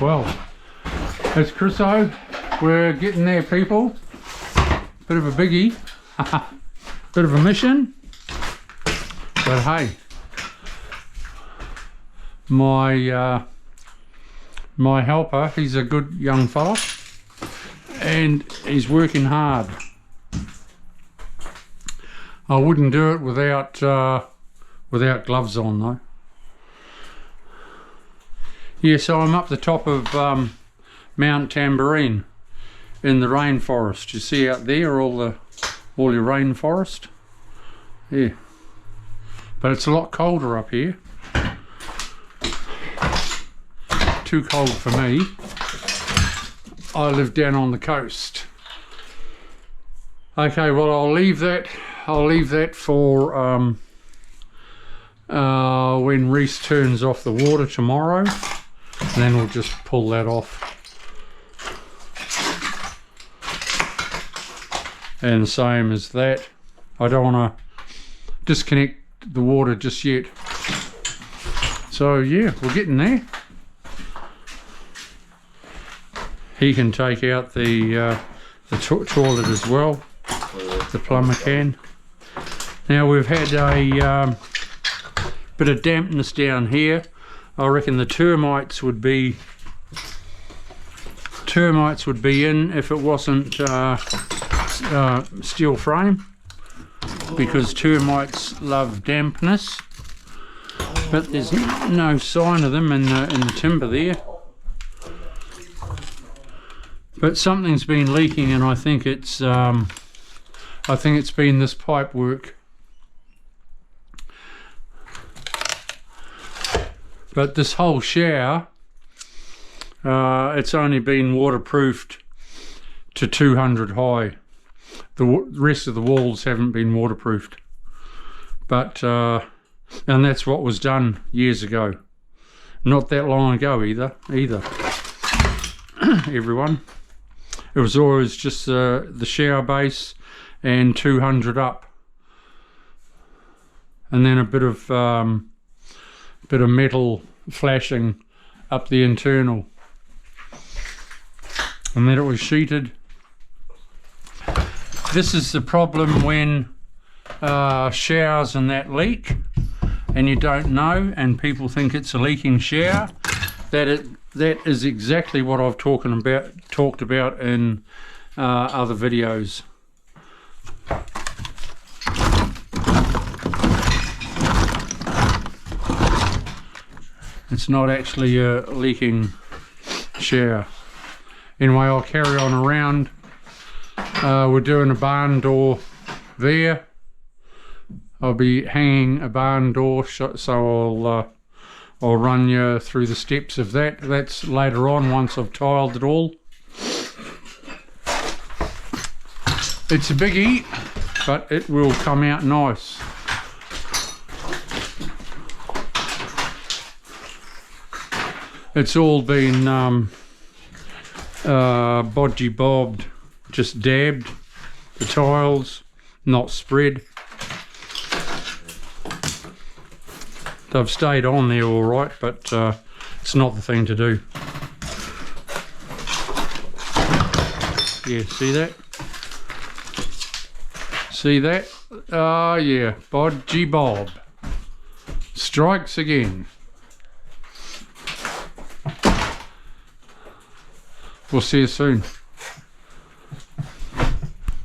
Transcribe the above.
12. It's Chriso. We're getting there, people. Bit of a biggie. Bit of a mission. But hey, my helper, he's a good young fella and he's working hard. I wouldn't do it without gloves on though. Yeah, so I'm up the top of Mount Tamborine in the rainforest. You see out there all your rainforest? Yeah. But it's a lot colder up here. Too cold for me. I live down on the coast. Okay, well I'll leave that for when Reese turns off the water tomorrow, and then we'll just pull that off. And same as that, I don't want to disconnect the water just yet. So yeah, we're getting there. He can take out the toilet as well, the plumber can. Now we've had a bit of dampness down here. I reckon the termites would be in if it wasn't steel frame, because termites love dampness, but there's no sign of them in the timber there. But something's been leaking, and I think it's been this pipe work. But this whole shower, it's only been waterproofed to 200 high. The rest of the walls haven't been waterproofed. But and that's what was done years ago. Not that long ago either. Everyone. It was always just the shower base and 200 up, and then a bit of metal flashing up the internal, and then it was sheeted. This is the problem when showers and that leak, and you don't know, and people think it's a leaking shower. That is exactly what I've talked about in other videos. It's not actually a leaking shower. Anyway, I'll carry on around. We're doing a barn door there. I'll be hanging a barn door, so I'll run you through the steps of that. That's later on, once I've tiled it all. It's a biggie, but it will come out nice. It's all been bodgy bobbed, just dabbed, the tiles, not spread. They've stayed on there all right, but it's not the thing to do. Yeah, see that? See that? Oh yeah, bodgy bob. Strikes again. We'll see you soon.